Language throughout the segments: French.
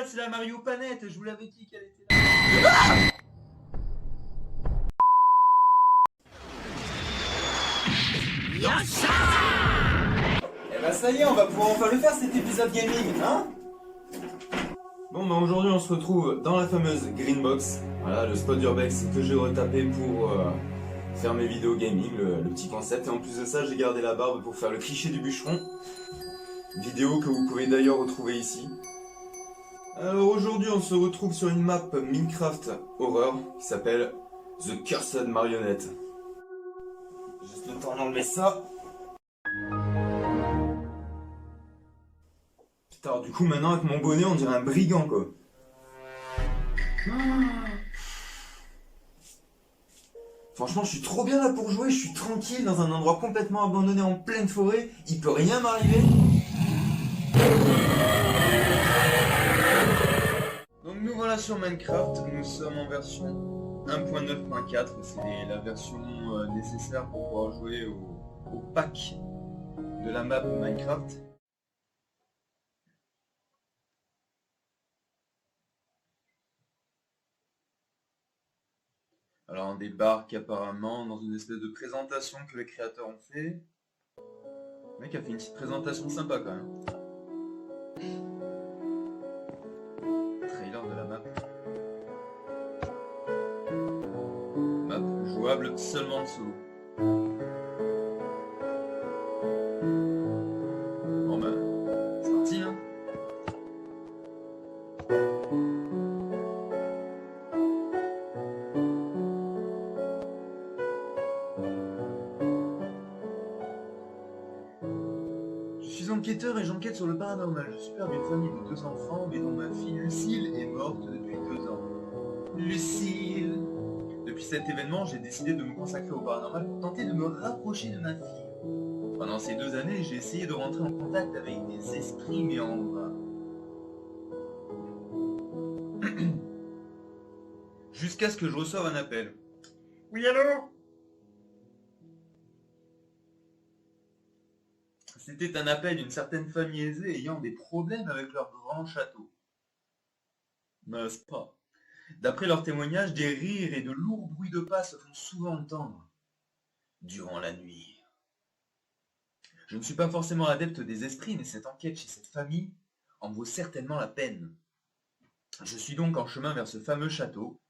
c'est la Mario Panette, je vous l'avais dit qu'elle était là. Eh ben ça y est, on va pouvoir enfin le faire cet épisode gaming, hein? Bon bah aujourd'hui on se retrouve dans la fameuse Greenbox, voilà le spot d'Urbex que j'ai retapé pour faire mes vidéos gaming, le petit concept, et en plus de ça j'ai gardé la barbe pour faire le cliché du bûcheron, vidéo que vous pouvez d'ailleurs retrouver ici. Alors aujourd'hui on se retrouve sur une map Minecraft Horror qui s'appelle The Cursed Marionette. Juste le temps d'enlever ça. Putain, du coup maintenant avec mon bonnet on dirait un brigand quoi. Franchement je suis trop bien là pour jouer, je suis tranquille dans un endroit complètement abandonné en pleine forêt, il peut rien m'arriver. Donc nous voilà sur Minecraft, nous sommes en version 1.9.4, c'est la version nécessaire pour pouvoir jouer au pack de la map Minecraft. Alors on débarque apparemment dans une espèce de présentation que les créateurs ont fait. Le mec a fait une petite présentation sympa quand même. Trailer de la map. Map jouable seulement en solo. Bon bah, c'est parti hein. Je suis enquêteur et j'enquête sur le paranormal. Je suis père d'une famille de 2 enfants, mais dont ma fille Lucille est morte depuis 2 ans. Lucille! Depuis cet événement, j'ai décidé de me consacrer au paranormal pour tenter de me rapprocher de ma fille. Pendant ces 2 années, j'ai essayé de rentrer en contact avec des esprits, mais en vain. Jusqu'à ce que je reçoive un appel. Oui, allô? C'était un appel d'une certaine famille aisée ayant des problèmes avec leur grand château. N'est-ce pas? D'après leurs témoignages, des rires et de lourds bruits de pas se font souvent entendre durant la nuit. Je ne suis pas forcément adepte des esprits, mais cette enquête chez cette famille en vaut certainement la peine. Je suis donc en chemin vers ce fameux château.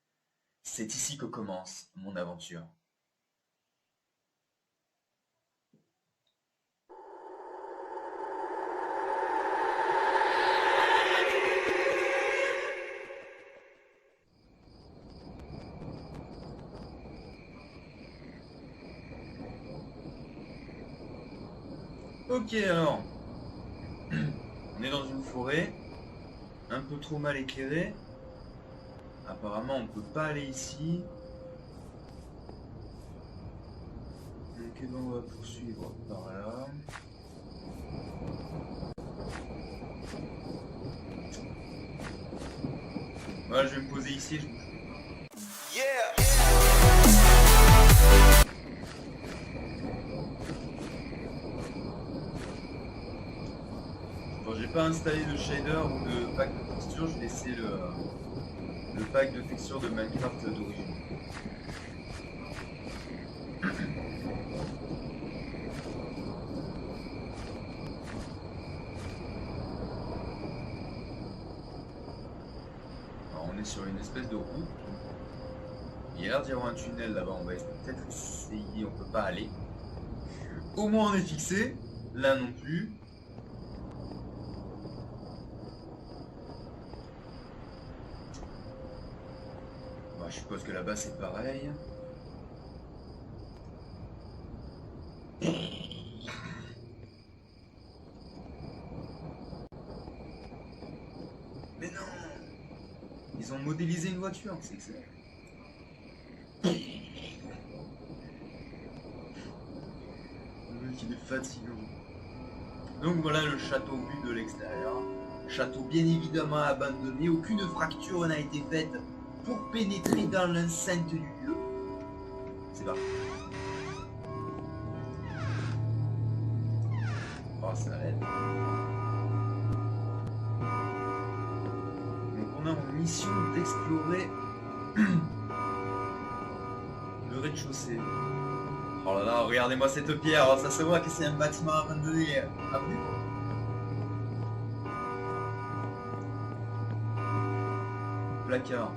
C'est ici que commence mon aventure. Ok alors, on est dans une forêt, un peu trop mal éclairée. Apparemment on peut pas aller ici. Ok, ben on va poursuivre par là. Voilà, je vais me poser ici, je bouge. Bon, j'ai pas installé de shader ou de pack de texture, j'ai laissé le pack de texture de Minecraft d'origine. Alors on est sur une espèce de route. Il y a l'air d'y avoir un tunnel là-bas, on va peut-être essayer, on peut pas aller. Au moins on est fixé, là non plus. Je suppose que là-bas c'est pareil. Mais non! Ils ont modélisé une voiture, c'est excellent. Le mec il est fatigant. Donc voilà le château vu de l'extérieur. Château bien évidemment abandonné, aucune fracture n'a été faite pour pénétrer dans l'enceinte du lieu. C'est parti. Oh ça aide. on a en mission d'explorer le rez-de-chaussée. Oh là là, regardez-moi cette pierre, ça se voit que c'est un bâtiment abandonné. Après. Placard.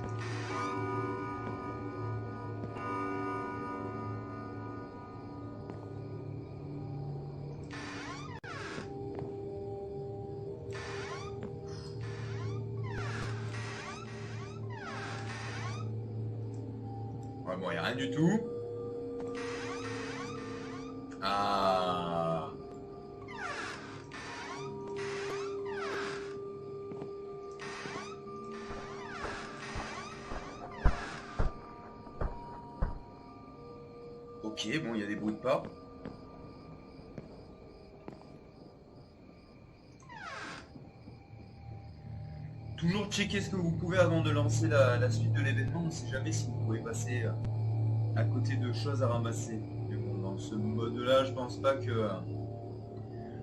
Ouais, bon, il n'y a rien du tout. Ah. Ok, bon, il y a des bruits de pas. Toujours checker ce que vous pouvez avant de lancer la suite de l'événement. On ne sait jamais si vous pouvez passer à côté de choses à ramasser. Mais bon, dans ce mode-là, je pense pas que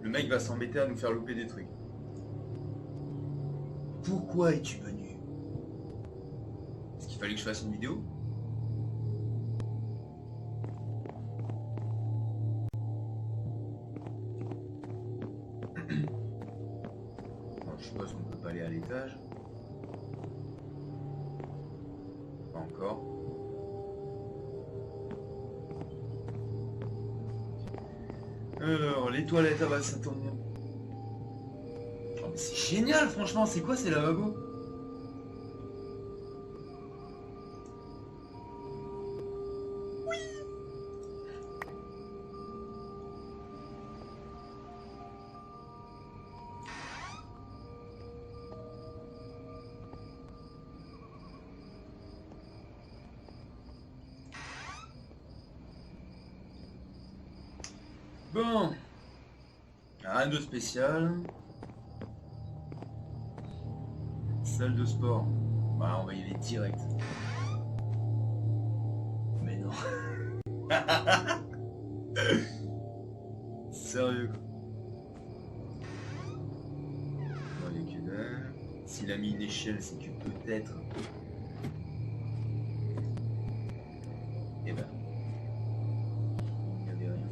le mec va s'embêter à nous faire louper des trucs. Pourquoi es-tu venu? Est-ce qu'il fallait que je fasse une vidéo? Bon, je suppose qu'on peut pas aller à l'étage. Pas encore. Alors, les toilettes, ah bah ça tombe bien. Oh, mais c'est génial, franchement, c'est quoi ces lavabos? Bon, rien de spécial. Salle de sport. Voilà, on va y aller direct. Mais non. Sérieux quoi. Bon, il y a que dalle. S'il a mis une échelle, c'est que peut-être. Eh ben. Il n'y avait rien.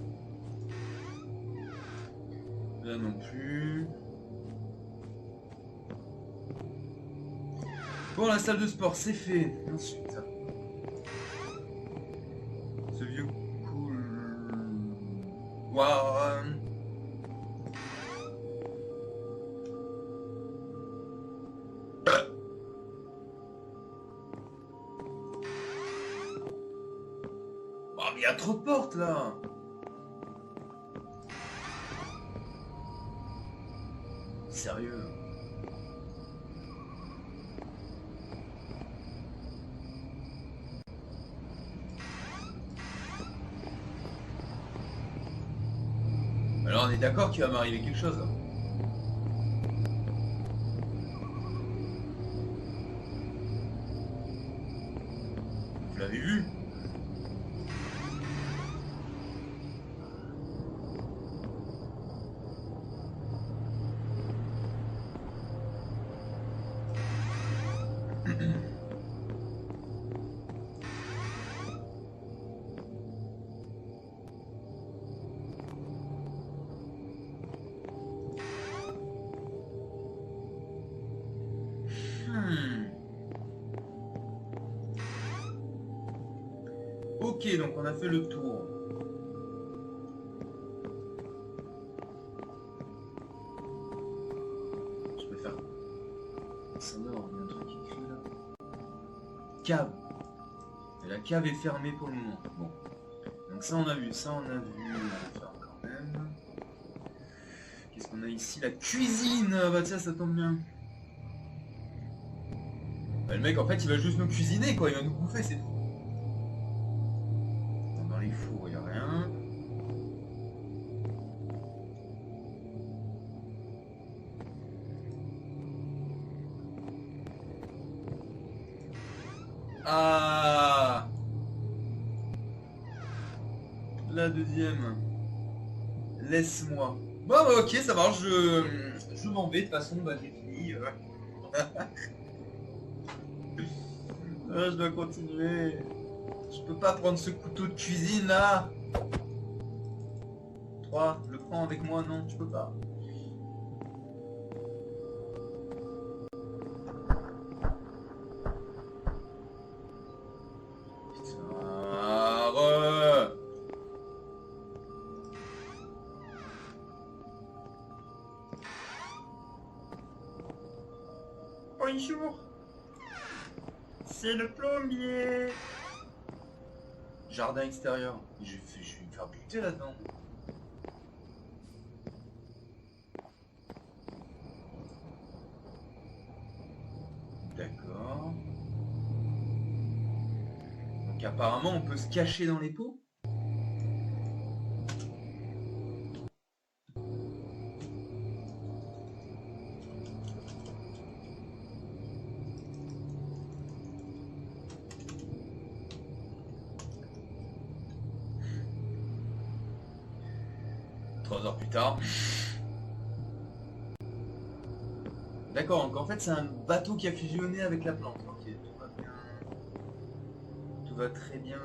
Là non plus. Bon, la salle de sport, c'est fait. Ensuite. Ce vieux cool. Waouh. Oh, mais il y a trop de portes là. Sérieux. Alors on est d'accord qu'il va m'arriver quelque chose là. Vous l'avez vu? Ok, donc on a fait le tour. Je peux faire... Sonore, il y a un truc qui crie là. Cave. Et la cave est fermée pour le moment. Bon. Donc ça on a vu, ça on a vu. On va faire quand même. Qu'est-ce qu'on a ici? La cuisine. Ah bah tiens, ça tombe bien. Bah, le mec en fait il va juste nous cuisiner quoi, il va nous bouffer, c'est tout. Dans les fours il n'y a rien. Ah, la deuxième. Laisse-moi. Bon bah, ok, ça marche, je m'en vais, de toute façon bah j'ai fini. Je dois continuer. Je peux pas prendre ce couteau de cuisine là. 3, le prends avec moi, non, tu peux pas. Bonjour. C'est le plombier. Jardin extérieur. Je vais me faire buter là-dedans. D'accord. Donc apparemment on peut se cacher dans les pots. Trois heures plus tard. D'accord, donc en fait c'est un bateau qui a fusionné avec la plante. Ok, tout va bien. Tout va très bien.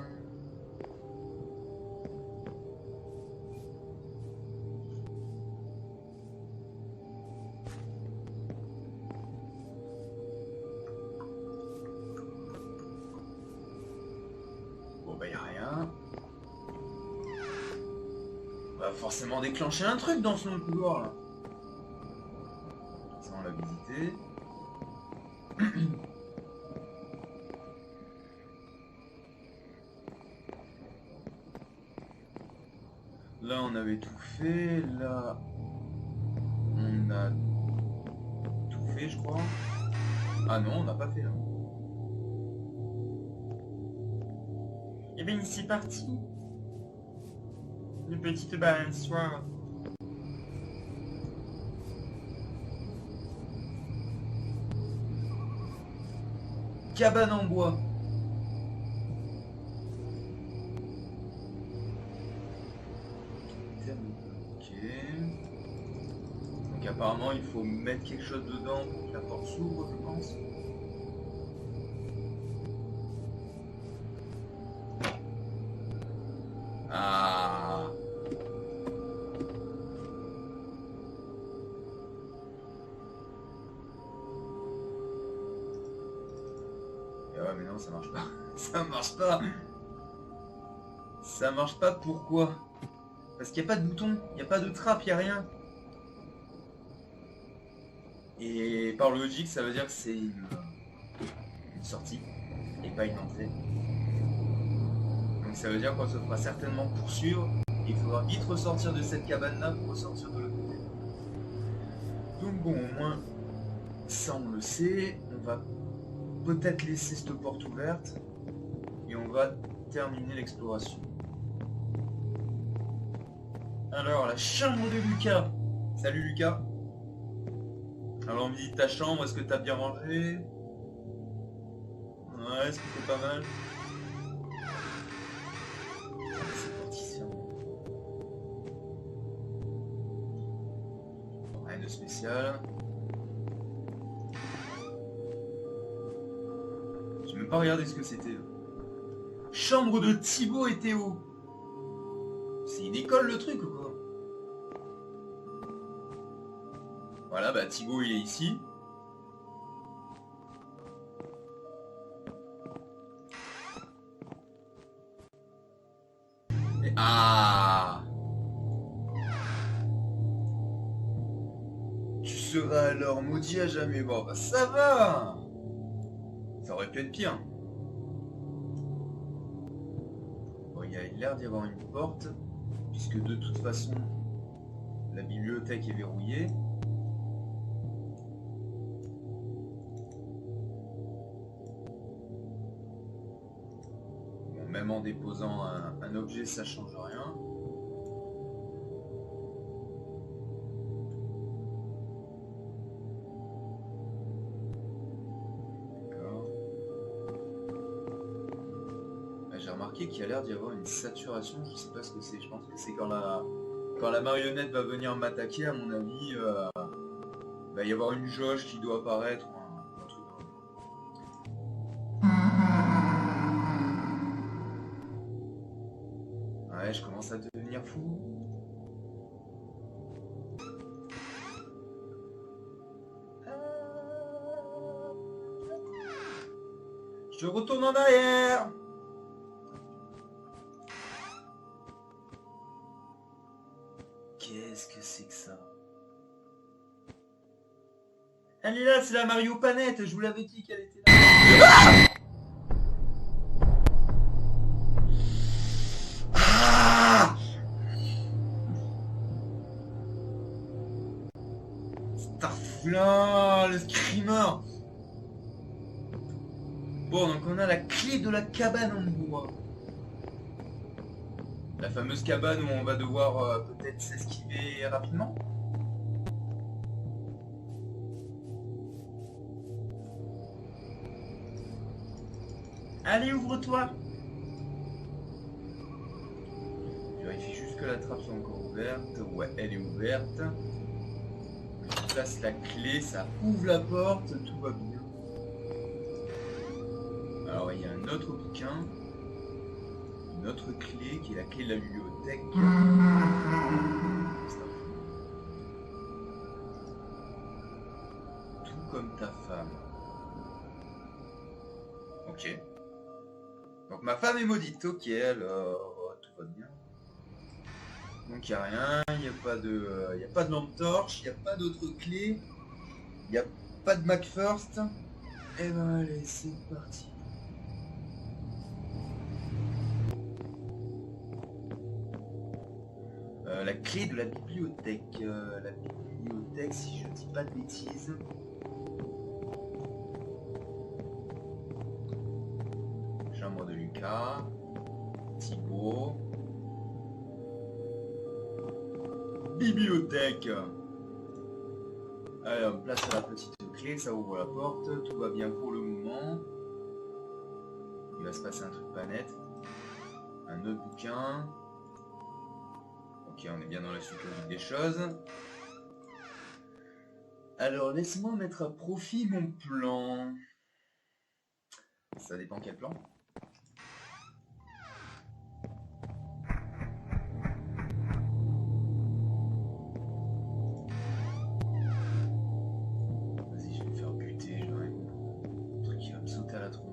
Bon bah y a rien. On va forcément déclencher un truc dans ce long couloir là. Ça on l'a visité. Là on avait tout fait, là on a tout fait je crois. Ah non on n'a pas fait là. Et bien c'est parti. Une petite balançoire. Cabane en bois. Ok. Donc apparemment il faut mettre quelque chose dedans pour que la porte s'ouvre je pense. Ah. Et ouais mais non ça marche pas. Ça marche pas. Ça marche pas pourquoi? Parce qu'il n'y a pas de bouton, il n'y a pas de trappe, il n'y a rien. Et par logique ça veut dire que c'est une sortie et pas une entrée. Donc ça veut dire qu'on se fera certainement poursuivre. Il faudra vite ressortir de cette cabane là pour ressortir de l'autre côté. Donc bon au moins ça on le sait. On va peut-être laisser cette porte ouverte. Et on va terminer l'exploration. Alors la chambre de Lucas. Salut Lucas. Alors on me dit ta chambre, est-ce que t'as bien rangé? Ouais, est-ce que c'est pas mal? C'est parti ça. Rien de spécial. J'ai même pas regardé ce que c'était. Chambre de Thibaut et Théo. C'est une école le truc ou quoi? Voilà, bah Thibaut il est ici. Et... Ah! Tu seras alors maudit à jamais. Bon bah ça va! Ça aurait pu être pire. Bon, il y a l'air d'y avoir une porte, puisque de toute façon, la bibliothèque est verrouillée. Bon, même en déposant un objet, ça change rien. J'ai remarqué qu'il y a l'air d'y avoir une saturation, je sais pas ce que c'est, je pense que c'est quand la marionnette va venir m'attaquer, à mon avis, va y avoir une jauge qui doit apparaître, un truc. Ouais, je commence à devenir fou. Je retourne en arrière. Qu'est-ce que c'est que ça? Elle est là, c'est la Mario Panette, je vous l'avais dit qu'elle était là. Ah, Starfla, le screamer. Bon, donc on a la clé de la cabane en bois. La fameuse cabane où on va devoir peut-être s'esquiver rapidement. Allez, ouvre-toi. Je vérifie juste que la trappe soit encore ouverte. Ouais, elle est ouverte. Je place la clé, ça ouvre la porte, tout va bien. Alors il y a un autre bouquin. Une autre clé qui est la clé de la bibliothèque. Tout comme ta femme. Ok. Donc ma femme est maudite, ok, alors tout va bien. Donc il n'y a rien, il n'y a pas de lampe torche, il n'y a pas d'autre clé, il n'y a pas de MacFirst. Et ben allez, c'est parti. La clé de la bibliothèque. La bibliothèque, si je dis pas de bêtises. Chambre de Lucas. Thibaut. Bibliothèque. Allez, on place la petite clé, ça ouvre la porte. Tout va bien pour le moment. Il va se passer un truc pas net. Un autre bouquin. Ok, on est bien dans la suite logique des choses. Alors, laisse-moi mettre à profit mon plan. Ça dépend quel plan. Vas-y, je vais me faire buter, je vais rien comprendre. Un truc qui va me sauter à la tronche.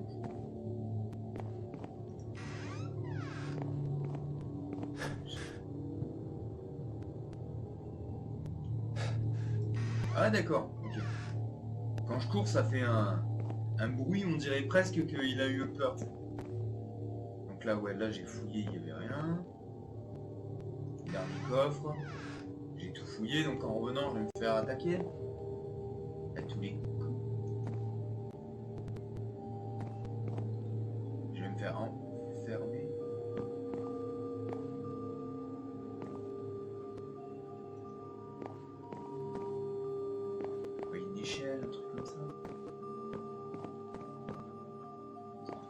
Ah d'accord, ok. Quand je cours, ça fait un bruit, on dirait presque qu'il a eu peur. Donc là, ouais, là j'ai fouillé, il n'y avait rien. Dernier coffre. J'ai tout fouillé, donc en revenant, je vais me faire attaquer. À tous les coups. Je vais me faire enfermer. Une échelle, un truc comme ça.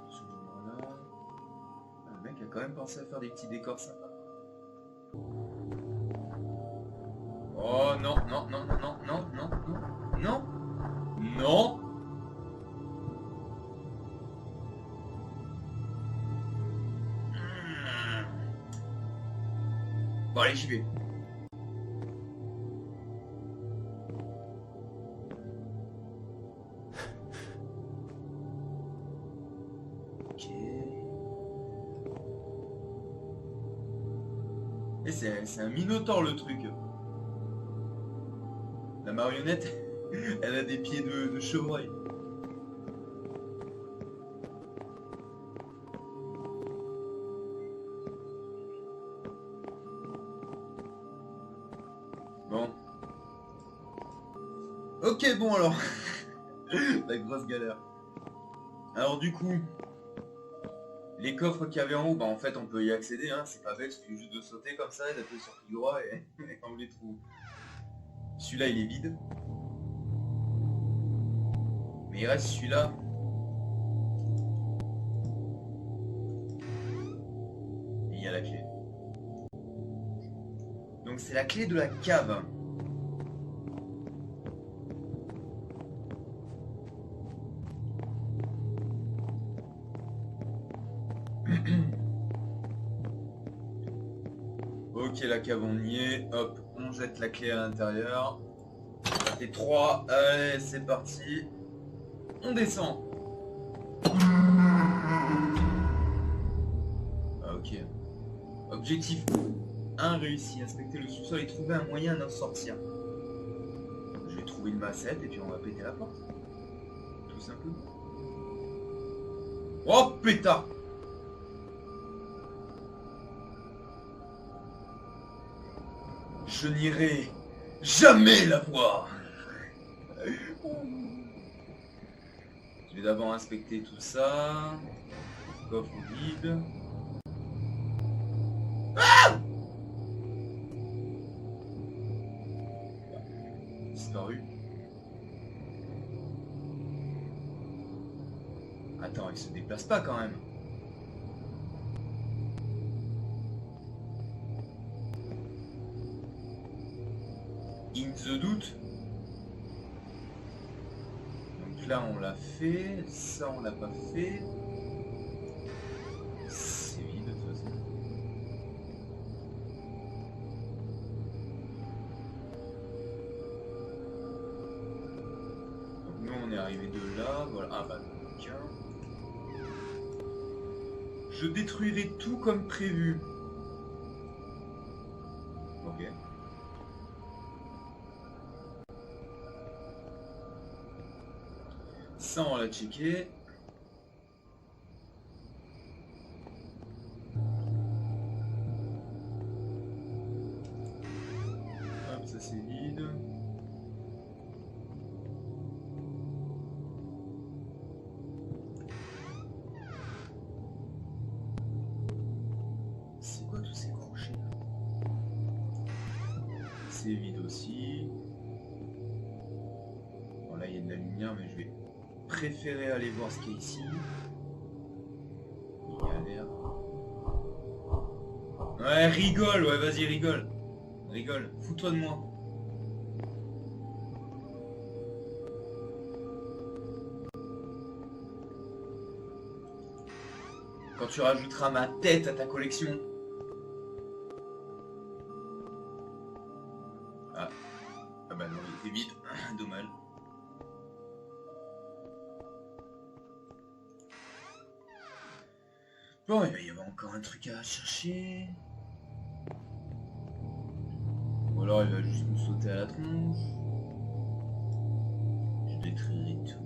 Ce moment-là. Le mec a quand même pensé à faire des petits décors sympas. Oh non, non, non, non, non, non, non, non, non, non. Bon allez, j'y vais. Et c'est un minotaure le truc. La marionnette, elle a des pieds de chevreuil. Bon. Ok, bon alors. La grosse galère. Alors du coup, les coffres qu'il y avait en haut, bah en fait on peut y accéder, hein. C'est pas bête, il suffit juste de sauter comme ça et d'appuyer sur clic droit et on les trouve. Celui-là il est vide. Mais il reste celui-là. Et il y a la clé. Donc c'est la clé de la cave. Ok, la cave on y est. Hop, on jette la clé à l'intérieur. Ça fait 3. Allez, c'est parti. On descend. Ah, ok. Objectif 1 réussi. Inspecter le sous-sol et trouver un moyen d'en sortir. Je vais trouver une massette et puis on va péter la porte. Tout simplement. Oh pétard! Je n'irai jamais la voir. Je vais d'abord inspecter tout ça. Coffre vide. Ah! Disparu. Attends, il se déplace pas quand même. In the doute. Donc là on l'a fait, ça on l'a pas fait. C'est vide de toute façon. Donc nous on est arrivé de là, voilà. Ah bah le bouquin. Je détruirai tout comme prévu. Ok. Ça on l'a checké. Hop, ça c'est vide. C'est quoi tous ces crochets là? C'est vide aussi. Bon là il y a de la lumière mais je vais préférer aller voir ce qu'il y a ici. Il y a l'air. Ouais, rigole, ouais, vas-y, rigole. Rigole, fous-toi de moi. Quand tu rajouteras ma tête à ta collection. Ah, ah bah non, il était vide. Dommage. Bon, il va y avoir encore un truc à chercher. Ou alors il va juste nous sauter à la tronche. Je détruirai tout.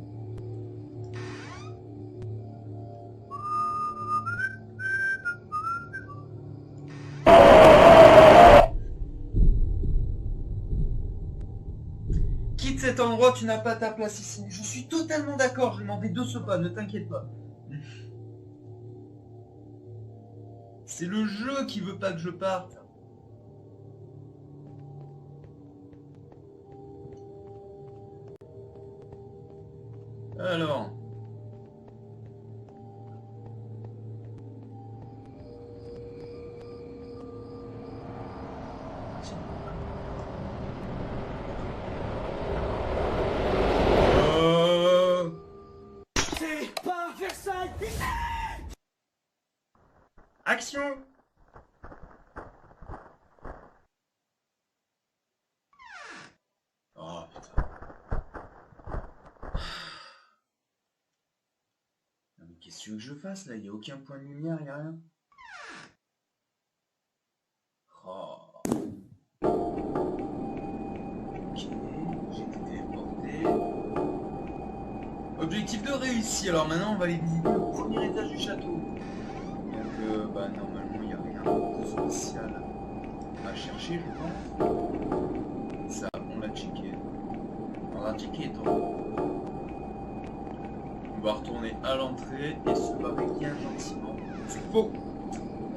Quitte cet endroit, tu n'as pas ta place ici. Je suis totalement d'accord, je n'en dédosse pas, ne t'inquiète pas. C'est le jeu qui veut pas que je parte. Alors. C'est pas Versailles. Action! Oh putain. Non, mais qu'est-ce que tu veux que je fasse là? Il n'y a aucun point de lumière, il n'y a rien. Oh. Ok, j'ai été téléporté. Objectif de réussi. Alors maintenant on va aller visiter le premier étage du château. Donc bah normalement il n'y a rien de spécial à chercher je pense. Ça on l'a checké. On l'a checké toi. On va retourner à l'entrée et se barrer bien gentiment. Faux.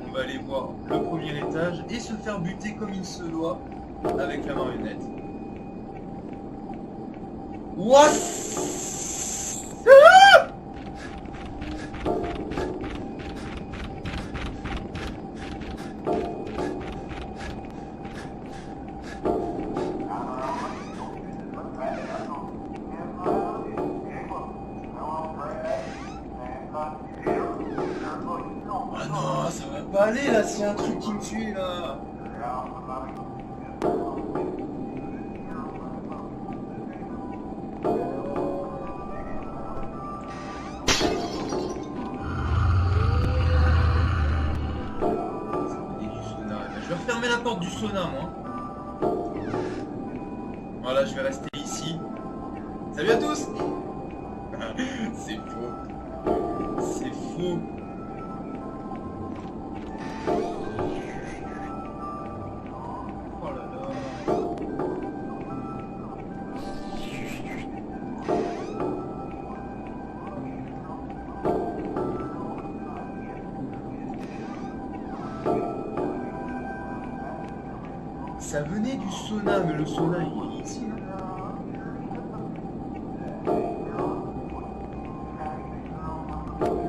On va aller voir le premier étage et se faire buter comme il se doit avec la marionnette. What? Ah non, ça va pas aller là, s'il y a un truc qui me suit là. Je vais refermer la porte du sauna, moi. Voilà, je vais rester ici. Salut à tous. C'est faux. C'est faux. Oh là là. Ça venait du sauna, mais le sauna il est ici, non?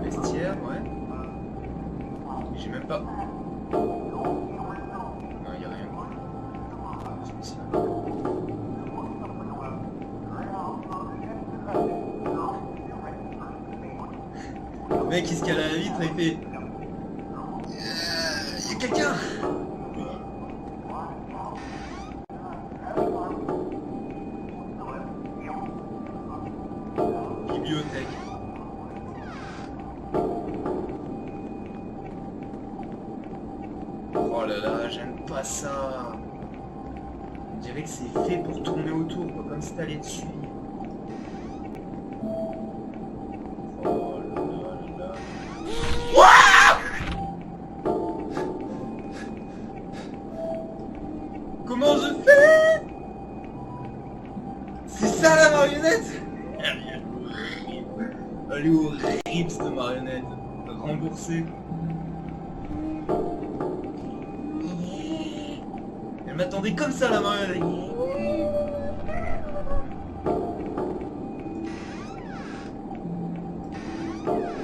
Vestiaire, ouais. J'ai même pas... Non, il y a rien. C'est ici. Le mec il se cale à la vitre et il fait... Il y a quelqu'un! Bibliothèque. Oh là là, j'aime pas ça. On dirait que c'est fait pour tourner autour, quoi, comme si t'allais dessus. Oh là là là là. Ouah! Comment je fais? C'est ça la marionnette? Elle est horrible cette marionnette. Remboursée. Elle m'attendait comme ça la marionnette.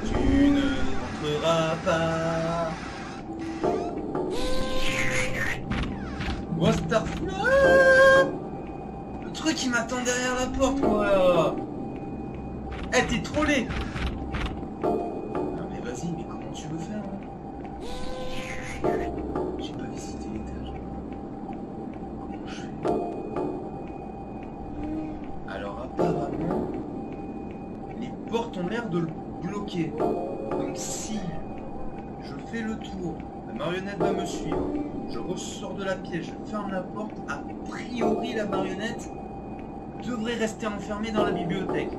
Tu ne rentreras pas. Oh Starflower. Le truc il m'attend derrière la porte quoi. Eh t'es trollé. Non mais vas-y, mais comment tu veux faire hein? J'ai pas visité l'étage. Comment je fais? Alors apparemment, les portes ont l'air de le bloquer. Donc si je fais le tour, la marionnette va me suivre, je ressors de la pièce, je ferme la porte, a priori la marionnette devrait rester enfermée dans la bibliothèque.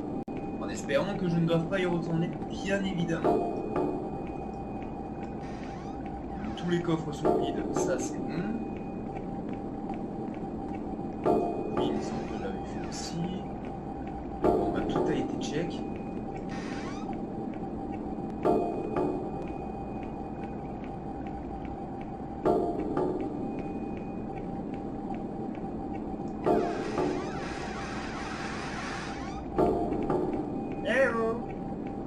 En espérant que je ne doive pas y retourner, bien évidemment. Tous les coffres sont vides, ça c'est bon. Oui, il me semble que je l'avais fait aussi. Bon, bah, tout a été check.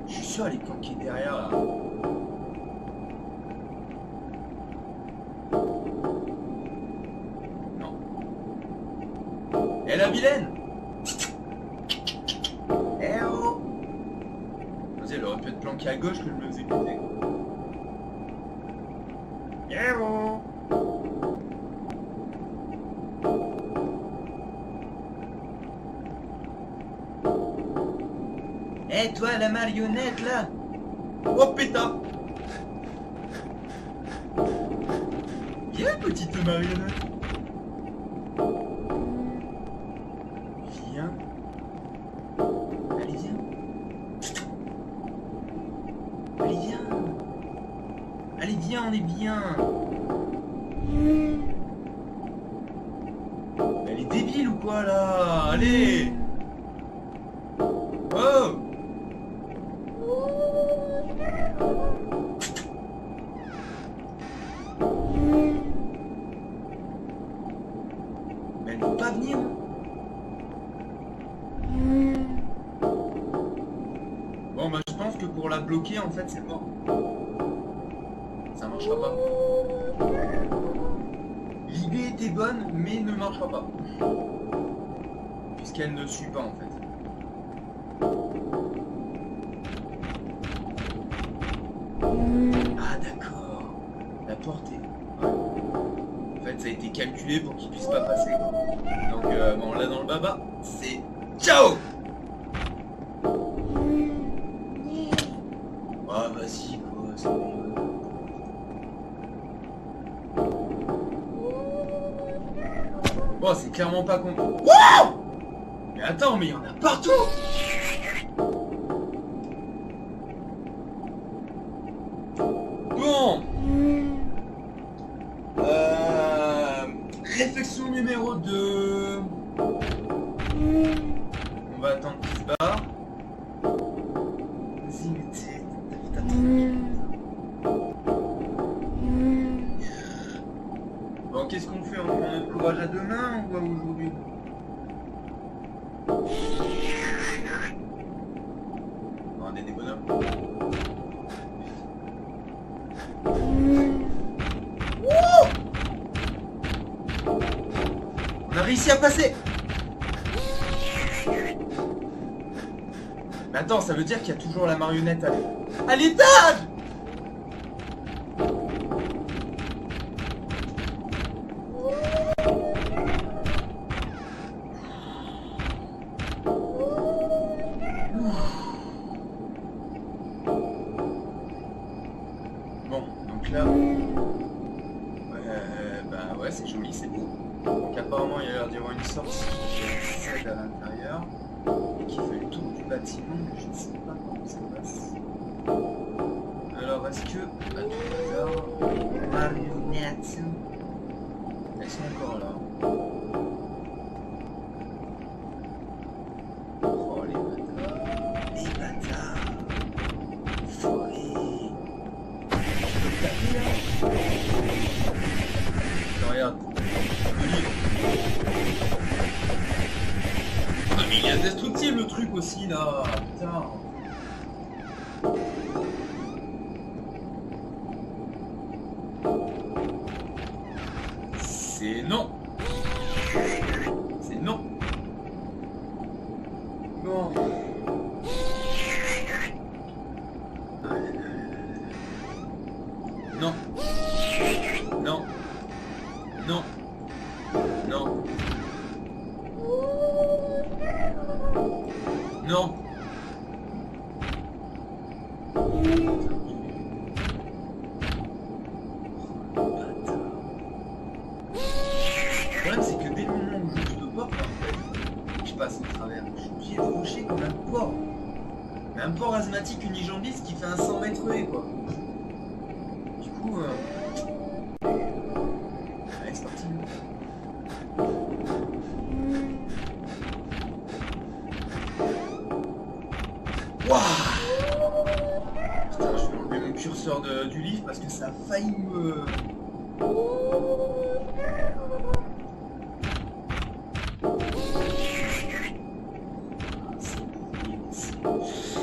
Je suis sûr elle est planquée derrière là. Non. Eh la vilaine. Eh oh. Vas-y, elle aurait pu être planquée à gauche que je me faisais péter. Eh oh. Eh toi la marionnette là. Oh pétard. Viens petite marionnette. Viens. Allez viens. Allez viens. Allez viens, on est bien. Elle est débile ou quoi là? Allez. Oh. Mais elle ne peut pas venir. Bon bah je pense que pour la bloquer en fait c'est mort. Ça marchera pas. L'idée était bonne mais ne marchera pas. Puisqu'elle ne suit pas en fait. Ah d'accord. La porte est... Ouais. En fait fait, ça a été calculé pour qu'il puisse pas passer, quoi. Donc, bon, là, dans le baba, c'est ciao. Ah, vas-y, quoi, c'est mieux. Bon, c'est clairement pas con. Wow! Mais attends, mais il y en a partout! Bon! Réflexion numéro 2. On va attendre qu'il se barre. Vas-y, mais t'as bon, qu'est-ce qu'on fait? On prend notre courage à demain ou à aujourd'hui? On est des bonhommes. On a réussi à passer. Mais attends, ça veut dire qu'il y a toujours la marionnette à l'étage. Bon, donc là... bah ouais, c'est joli, c'est beau. Donc apparemment, il y a l'air d'y avoir une sortie qui accède à l'intérieur et qui fait le tour du bâtiment, mais je ne sais pas comment ça passe. Alors, est-ce que, à tout hasard, les marionnettes, elles sont encore là? Oh, les bâtards. Les bâtards. Forêt. Non, regarde. Ah, mais il est indestructible le truc aussi là. Putain. C'est non. C'est non. Non. Non. Non. Non. Non. Non. Le problème c'est que dès le moment où j'ouvre le porte, je passe au travers. Je suis obligé de rocher comme un porc. Mais un porc asthmatique unijambiste qui fait un 100 mètres haies, quoi. Du coup, allez, c'est parti. Wouah! Putain, je vais enlever mon curseur du livre parce que ça a failli me...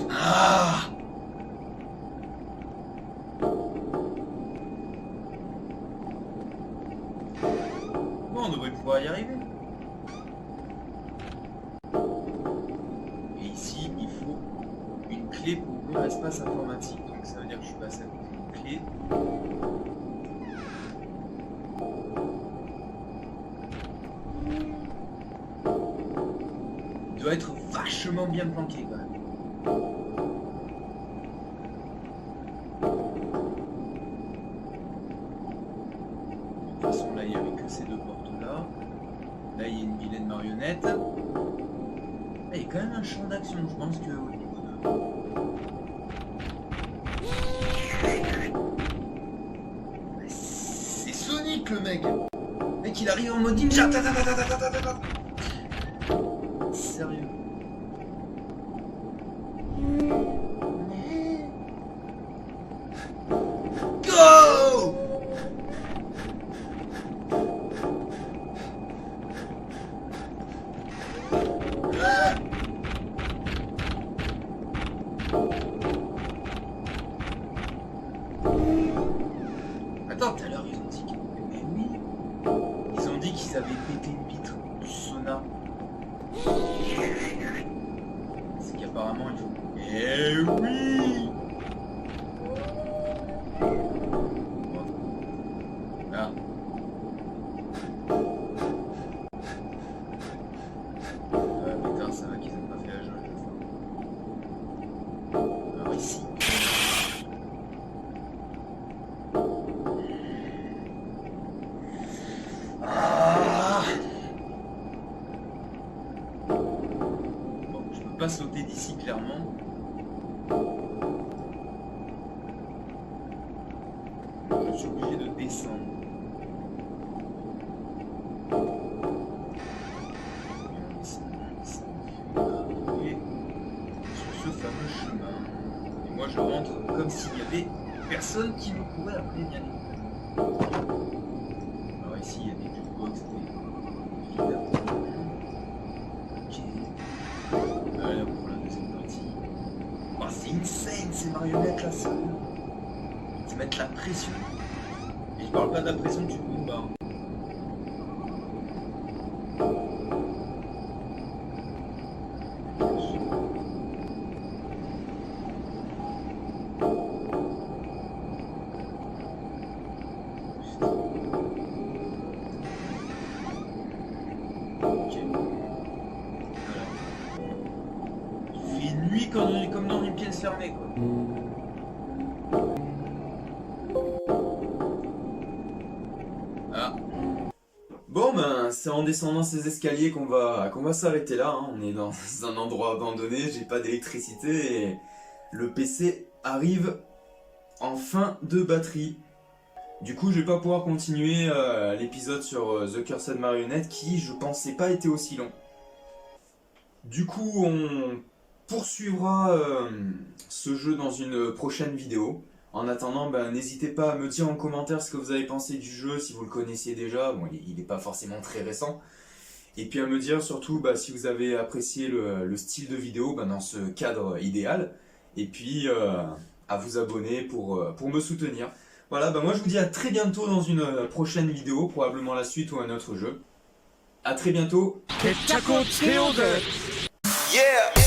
Ah! Bon, on devrait pouvoir y arriver. Et ici, il faut une clé pour ouvrir l'espace informatique. Donc ça veut dire que je suis passé à côté d'une clé. Il doit être vachement bien planqué quand même. De toute façon, là, il n'y avait que ces deux portes-là. Là, il y a une vilaine marionnette. Là, il y a quand même un champ d'action, je pense que au niveau de... C'est Sonic, le mec. Le mec, il arrive en mode ninja. Sérieux. Go! Attends, tout à l'heure ils ont dit que... Mais oui. Ils ont dit qu'ils avaient pété une vitre du sauna. C'est qu'apparemment il faut... Eh oui! Ah. pas sauter d'ici clairement. Je suis obligé de descendre. Et sur ce fameux chemin. Et moi je rentre comme s'il y avait personne qui me courait après, bien évidemment. Alors ici il y a des jukebox, des vides. Ok. Allez pour la deuxième partie. Oh c'est insane ces marionnettes là, ça. Ils mettent la pression. Et je parle pas de la pression du combat. Il fait nuit comme dans une pièce fermée quoi. Ah. Bon ben, c'est en descendant ces escaliers qu'on va s'arrêter là, hein. On est dans un endroit abandonné, j'ai pas d'électricité et le PC arrive en fin de batterie. Du coup, je vais pas pouvoir continuer l'épisode sur The Cursed Marionette qui, je pensais pas, était aussi long. Du coup, on poursuivra ce jeu dans une prochaine vidéo. En attendant, ben, n'hésitez pas à me dire en commentaire ce que vous avez pensé du jeu, si vous le connaissiez déjà. Bon, il n'est pas forcément très récent. Et puis à me dire surtout si vous avez apprécié le style de vidéo dans ce cadre idéal. Et puis à vous abonner pour me soutenir. Voilà, moi je vous dis à très bientôt dans une prochaine vidéo, probablement la suite ou un autre jeu. À très bientôt. Yeah!